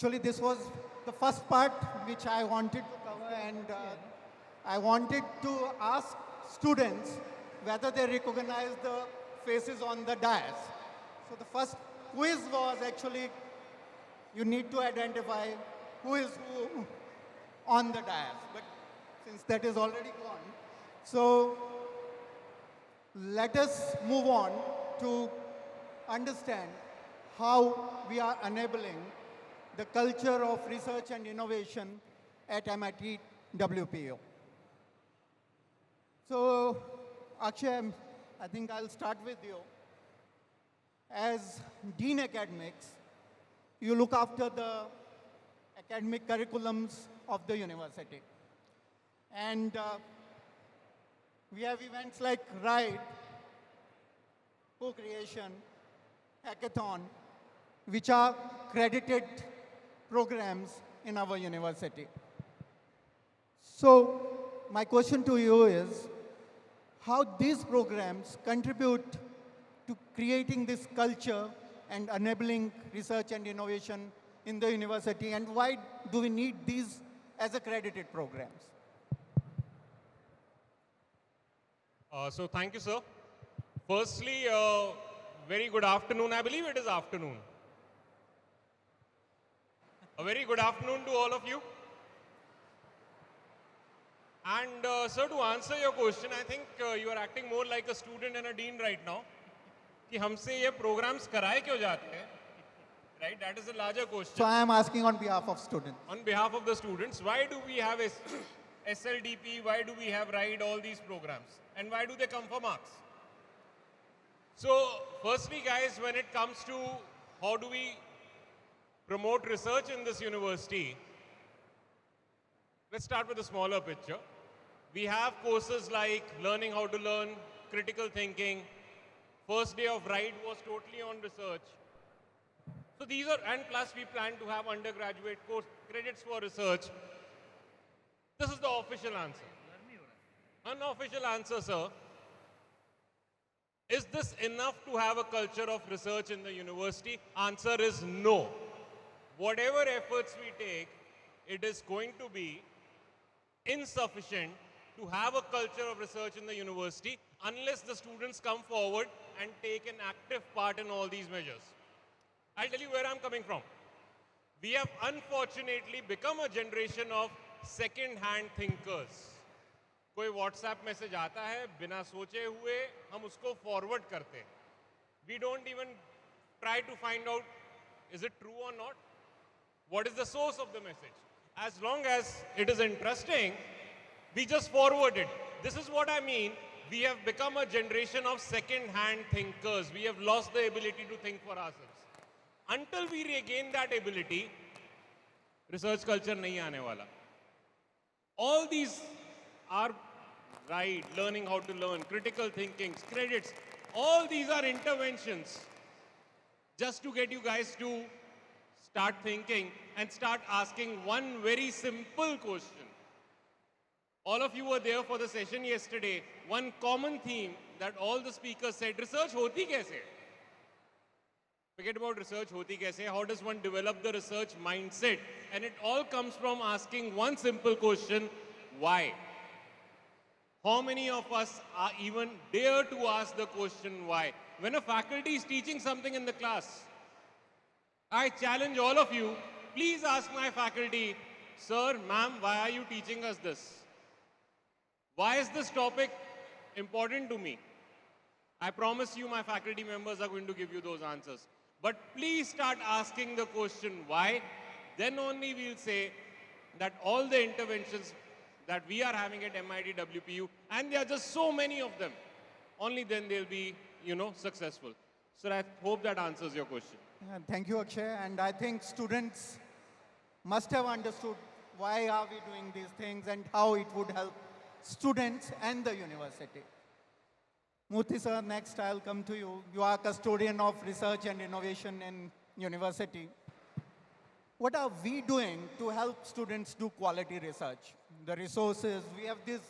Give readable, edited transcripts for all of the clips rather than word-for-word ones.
Actually, this was the first part which I wanted to cover, and I wanted to ask students whether they recognize the faces on the dais. So the first quiz was actually you need to identify who is who on the dais. But since that is already gone, so let us move on to understand how we are enabling the culture of research and innovation at MIT WPO. So, Akshay, I think I'll start with you. As Dean Academics, you look after the academic curriculums of the university. And we have events like R.I.D.E, co-creation, hackathon, which are credited programs in our university. So my question to you is, how these programs contribute to creating this culture and enabling research and innovation in the university, and why do we need these as accredited programs? So thank you, sir. Firstly, very good afternoon. I believe it is afternoon. A very good afternoon to all of you. And sir, to answer your question, I think you are acting more like a student and a dean right now. कि हमसे ये programs कराए क्यों जाते हैं? Right, that is a larger question. So I am asking on behalf of students. On behalf of the students, why do we have SLDP, why do we have R.I.D.E, all these programs? And why do they come for marks? So, firstly guys, when it comes to how do we promote research in this university, let's start with a smaller picture. We have courses like learning how to learn, critical thinking. First day of R.I.D.E was totally on research. So these are, and plus we plan to have undergraduate course credits for research. This is the official answer. Unofficial answer, sir. Is this enough to have a culture of research in the university? Answer is no. Whatever efforts we take, it is going to be insufficient to have a culture of research in the university unless the students come forward and take an active part in all these measures. I'll tell you where I'm coming from. We have unfortunately become a generation of second-hand thinkers. कोई WhatsApp message आता है बिना सोचे हुए हम उसको forward करते हैं. We don't even try to find out is it true or not. What is the source of the message? As long as it is interesting, we just forward it. This is what I mean. We have become a generation of second-hand thinkers. We have lost the ability to think for ourselves. Until we regain that ability, research culture nahi aane wala. All these are right, learning how to learn, critical thinking, credits, all these are interventions just to get you guys to start thinking and start asking one very simple question. All of you were there for the session yesterday. One common theme that all the speakers said, research hoti kaise? Forget about research hoti kaise. How does one develop the research mindset? And it all comes from asking one simple question, why? How many of us are even dare to ask the question why? When a faculty is teaching something in the class, I challenge all of you, please ask my faculty, sir, ma'am, why are you teaching us this? Why is this topic important to me? I promise you my faculty members are going to give you those answers. But please start asking the question why. Then only we'll say that all the interventions that we are having at MIT WPU, and there are just so many of them, only then they'll be, successful. So I hope that answers your question. Thank you, Akshay. And I think students must have understood why are we doing these things and how it would help students and the university. Murthy sir, next I'll come to you. You are custodian of research and innovation in university. What are we doing to help students do quality research? The resources, we have these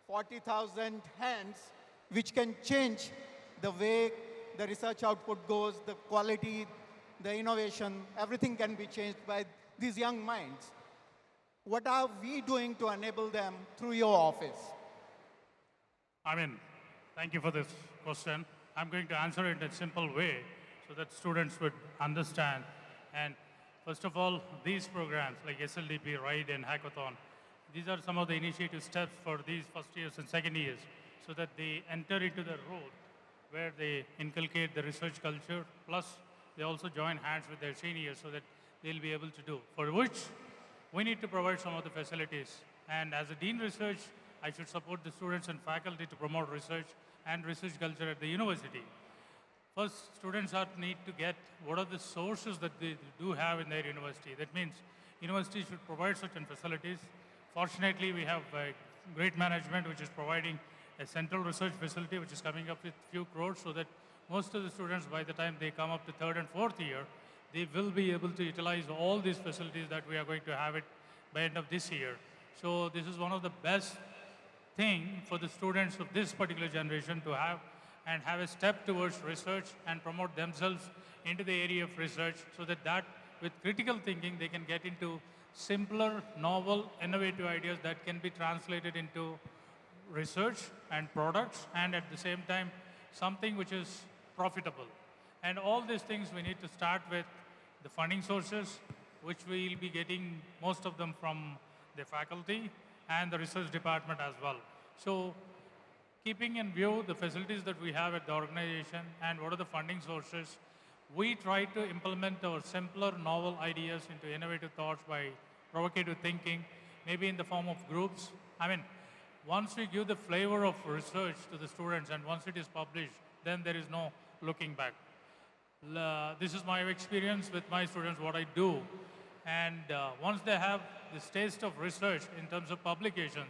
40,000 hands which can change the way the research output goes, the quality, the innovation, everything can be changed by these young minds. What are we doing to enable them through your office? I mean, thank you for this question. I'm going to answer it in a simple way so that students would understand. And first of all, these programs like SLDP, R.I.D.E and Hackathon, these are some of the initiative steps for these first years and second years so that they enter into the road where they inculcate the research culture, plus they also join hands with their seniors so that they'll be able to do, for which we need to provide some of the facilities. And as a Dean Research, I should support the students and faculty to promote research and research culture at the university. First, students need to get what are the sources that they do have in their university. That means universities should provide such facilities. Fortunately, we have great management which is providing a central research facility which is coming up with few crores so that most of the students, by the time they come up to third and fourth year, they will be able to utilize all these facilities that we are going to have it by end of this year. So this is one of the best thing for the students of this particular generation to have and have a step towards research and promote themselves into the area of research so that with critical thinking they can get into simpler, novel, innovative ideas that can be translated into research and products and at the same time something which is profitable. And all these things we need to start with the funding sources, which we will be getting most of them from the faculty and the research department as well. So keeping in view the facilities that we have at the organization and what are the funding sources, we try to implement our simpler, novel ideas into innovative thoughts by provocative thinking, maybe in the form of groups. I mean, once we give the flavor of research to the students and once it is published, then there is no looking back. This is my experience with my students, what I do. And once they have this taste of research in terms of publications,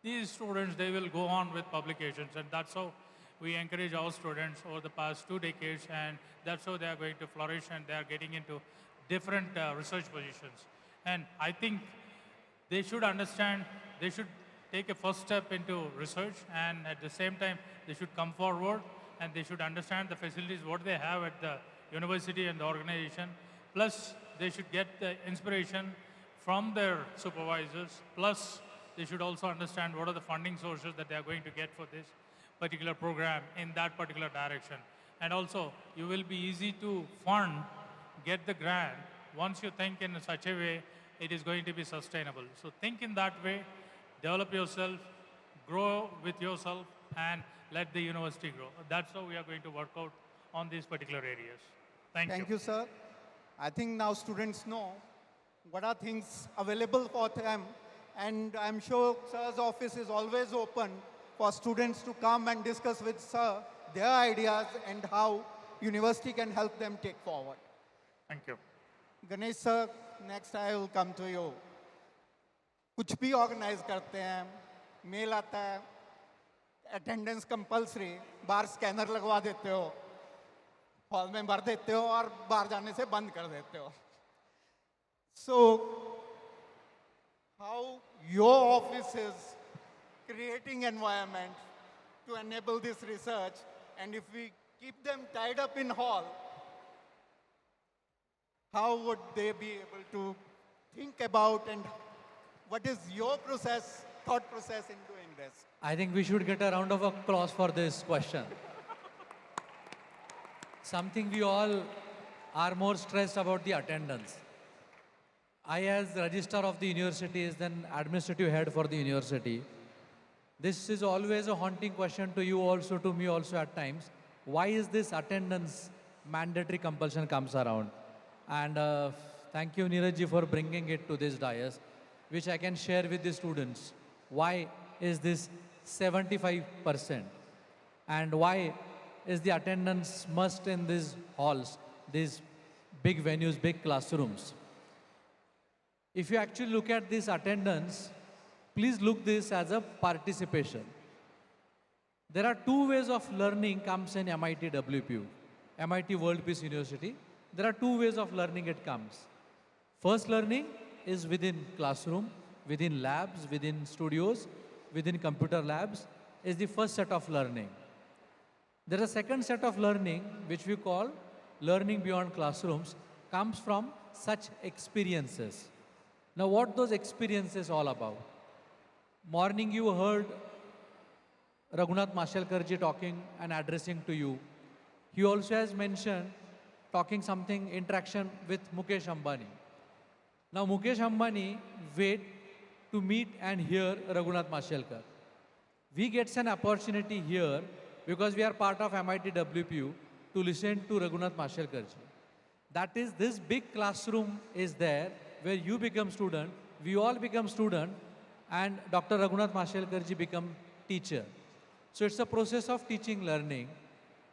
these students, they will go on with publications. And that's how we encourage our students over the past 2 decades. And that's how they are going to flourish and they are getting into different research positions. And I think they should understand, they should take a first step into research and at the same time, they should come forward and they should understand the facilities, what they have at the university and the organization. Plus, they should get the inspiration from their supervisors. Plus, they should also understand what are the funding sources that they are going to get for this particular program in that particular direction. And also, you will be easy to fund, get the grant, once you think in such a way, it is going to be sustainable. So think in that way, develop yourself, grow with yourself, and let the university grow. That's how we are going to work out on these particular areas. Thank you. Thank you, sir. I think now students know what are things available for them. And I'm sure sir's office is always open for students to come and discuss with sir their ideas and how university can help them take forward. Thank you. Ganesh sir, next I will come to you. कुछ भी organise करते हैं, mail आता है, attendance compulsory, बाहर scanner लगवा देते हो, हॉल में भर देते हो और बाहर जाने से बंद कर देते हो. So, how your office is creating environment to enable this research, and if we keep them tied up in hall, how would they be able to think about and what is your process, thought process in doing this? I think we should get a round of applause for this question. Something we all are more stressed about the attendance. I, as registrar of the university, is then administrative head for the university. This is always a haunting question to you also, to me also at times. Why is this attendance mandatory compulsion comes around? And thank you, Neeraj ji, for bringing it to this dais, which I can share with the students. Why is this 75%? And why is the attendance must in these halls, these big venues, big classrooms? If you actually look at this attendance, please look this as a participation. There are 2 ways of learning comes in MIT WPU, MIT World Peace University. There are 2 ways of learning it comes. First learning is within classroom, within labs, within studios, within computer labs is the first set of learning. There is a second set of learning which we call learning beyond classrooms comes from such experiences. Now, what those experiences all about? Morning, you heard Raghunath Mashelkarji talking and addressing to you. He also has mentioned talking something interaction with Mukesh Ambani. Now, Mukesh Ambani wait to meet and hear Raghunath Mashelkar. We get an opportunity here because we are part of MIT WPU to listen to Raghunath Mashelkarji. That is, this big classroom is there where you become student, we all become student, and Dr. Raghunath Mashelkarji become teacher. So it's a process of teaching learning.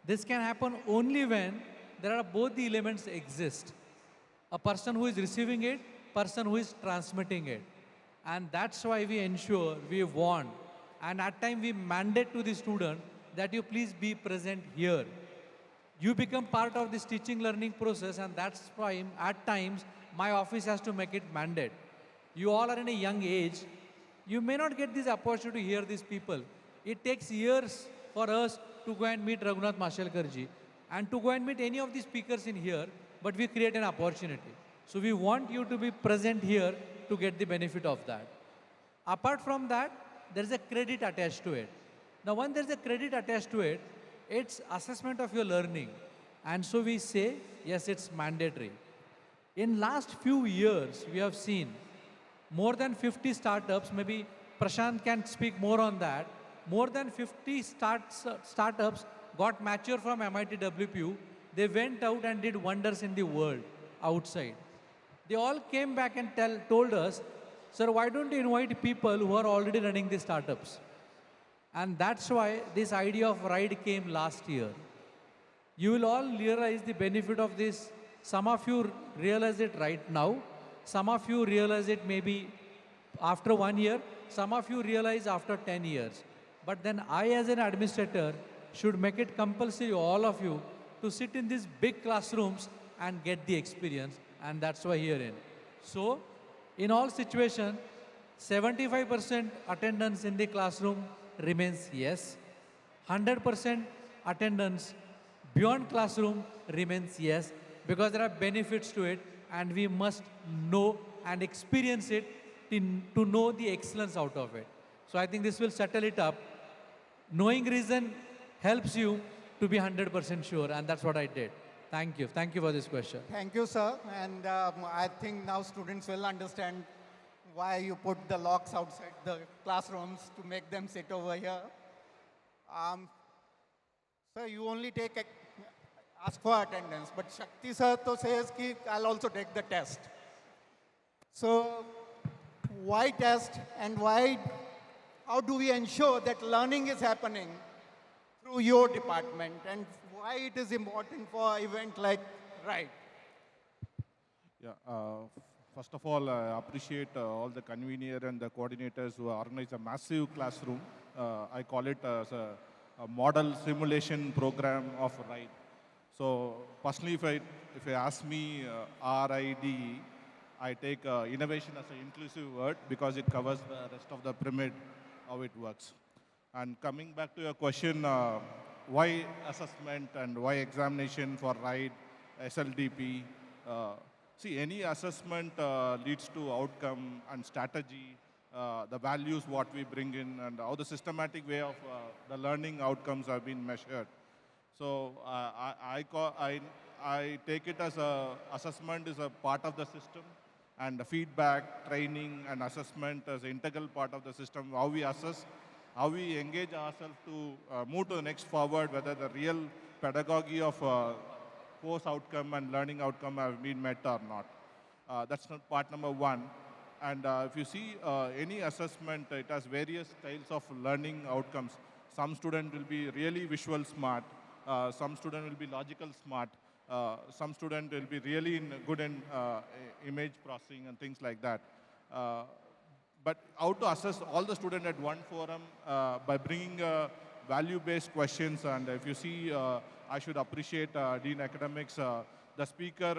This can happen only when there are both the elements exist. A person who is receiving it, person who is transmitting it. And that's why we ensure, we want, and at times we mandate to the student that you please be present here. You become part of this teaching learning process, and that's why at times my office has to make it mandate. You all are in a young age. You may not get this opportunity to hear these people. It takes years for us to go and meet Raghunath Mashelkarji and to go and meet any of the speakers in here, but we create an opportunity. So we want you to be present here to get the benefit of that. Apart from that, there is a credit attached to it. Now, when there is a credit attached to it, it's assessment of your learning. And so we say, yes, it's mandatory. In last few years, we have seen more than 50 startups, maybe Prashant can speak more on that, more than 50 startups got mature from MIT WPU. They went out and did wonders in the world outside. They all came back and told us, sir, why don't you invite people who are already running the startups? And that's why this idea of R.I.D.E came last year. You will all realize the benefit of this. Some of you realize it right now. Some of you realize it maybe after 1 year. Some of you realize after 10 years. But then I, as an administrator, should make it compulsory, all of you, to sit in these big classrooms and get the experience. And that's why herein. So, in all situations, 75% attendance in the classroom remains yes. 100% attendance beyond classroom remains yes, because there are benefits to it and we must know and experience it to know the excellence out of it. So I think this will settle it up. Knowing reason helps you to be 100% sure, and that's what I did. Thank you. Thank you for this question. Thank you, sir. And I think now students will understand why you put the locks outside the classrooms to make them sit over here. Sir, you only ask for attendance, but Shakti sir to says ki I'll also take the test. So why test and how do we ensure that learning is happening through your department, and why it is important for an event like R.I.D.E? Yeah, first of all, I appreciate all the convener and the coordinators who organize a massive classroom. I call it as a model simulation program of R.I.D.E. So personally, if you ask me R.I.D.E, I take innovation as an inclusive word because it covers the rest of the pyramid, how it works. And coming back to your question, why assessment and why examination for R.I.D.E, SLDP? See, any assessment leads to outcome and strategy, the values what we bring in, and how the systematic way of the learning outcomes have been measured. So I take it as assessment is a part of the system, and the feedback, training, and assessment as an integral part of the system. How we assess, how we engage ourselves to move to the next forward, whether the real pedagogy of course outcome and learning outcome have been met or not. That's not part number one. And if you see any assessment, it has various styles of learning outcomes. Some student will be really visual smart. Some student will be logical smart. Some student will be really good in image processing and things like that. But how to assess all the students at one forum by bringing value-based questions. And if you see, I should appreciate Dean Academics. The speaker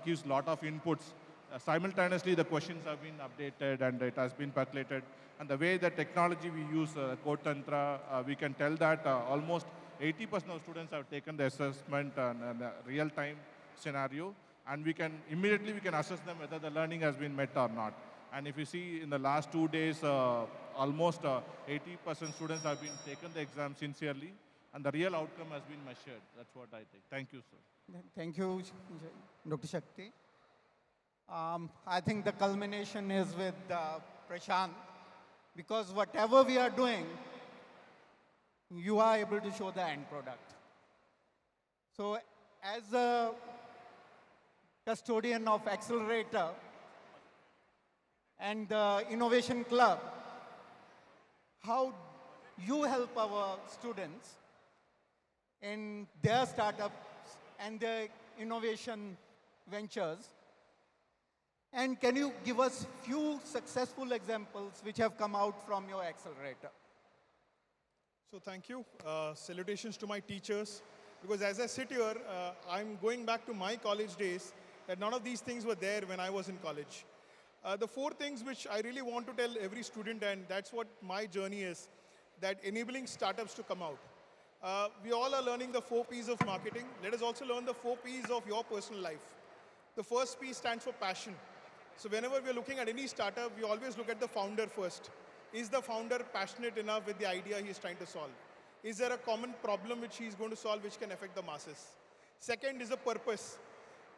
gives a lot of inputs. Simultaneously, the questions have been updated and it has been percolated. And the way the technology we use, Code Tantra, we can tell that almost 80% of students have taken the assessment and a real-time scenario, and immediately we can assess them whether the learning has been met or not. And if you see in the last 2 days, almost 80% students have been taken the exam sincerely, and the real outcome has been measured. That's what I think. Thank you, sir. Thank you, Dr. Shakti. I think the culmination is with Prashant, because whatever we are doing, you are able to show the end product. So as a custodian of Accelerator and the Innovation Club, how you help our students in their startups and their innovation ventures. And can you give us few successful examples which have come out from your accelerator? So thank you. Salutations to my teachers. Because as I sit here, I'm going back to my college days, that none of these things were there when I was in college. The 4 things which I really want to tell every student, and that's what my journey is, that enabling startups to come out. We all are learning the 4 P's of marketing. Let us also learn the 4 P's of your personal life. The first P stands for passion. So whenever we're looking at any startup, we always look at the founder first. Is the founder passionate enough with the idea he's trying to solve? Is there a common problem which he's going to solve which can affect the masses? Second is the purpose.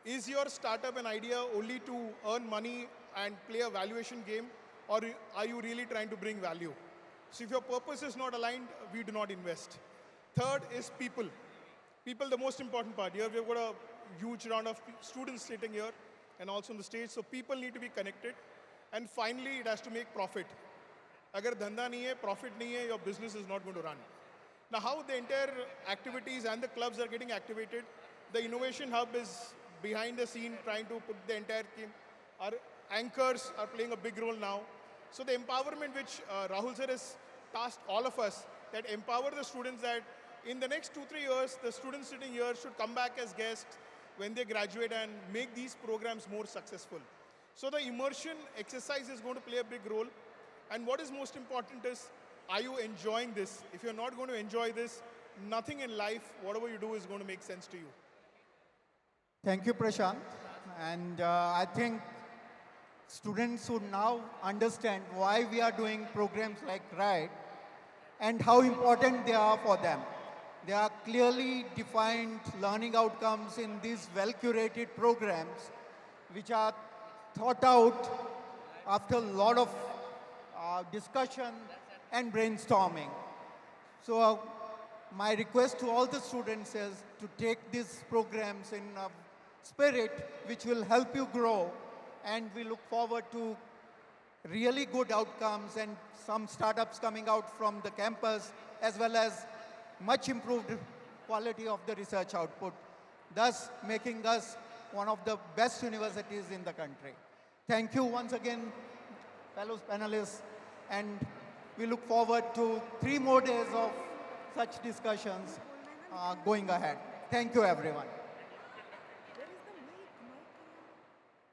Is your startup an idea only to earn money and play a valuation game, or are you really trying to bring value? So if your purpose is not aligned, we do not invest. Third is people. People, the most important part. Here we've got a huge round of students sitting here and also on the stage, so people need to be connected. And finally, it has to make profit. Agar dhanda nahi hai, profit nahi hai, your business is not going to run. Now, how the entire activities and the clubs are getting activated, the Innovation Hub is behind the scene trying to put the entire team. Our anchors are playing a big role now. So the empowerment which Rahul sir has tasked all of us, that empower the students, that in the next 2-3 years, the students sitting here should come back as guests when they graduate and make these programs more successful. So the immersion exercise is going to play a big role. And what is most important is, are you enjoying this? If you're not going to enjoy this, nothing in life, whatever you do, is going to make sense to you. Thank you, Prashant. And I think students should now understand why we are doing programs like R.I.D.E and how important they are for them. There are clearly defined learning outcomes in these well-curated programs, which are thought out after a lot of discussion and brainstorming. So my request to all the students is to take these programs in a spirit which will help you grow, and we look forward to really good outcomes and some startups coming out from the campus, as well as much improved quality of the research output, thus making us one of the best universities in the country. Thank you once again, fellow panelists, and we look forward to 3 more days of such discussions going ahead. Thank you, everyone.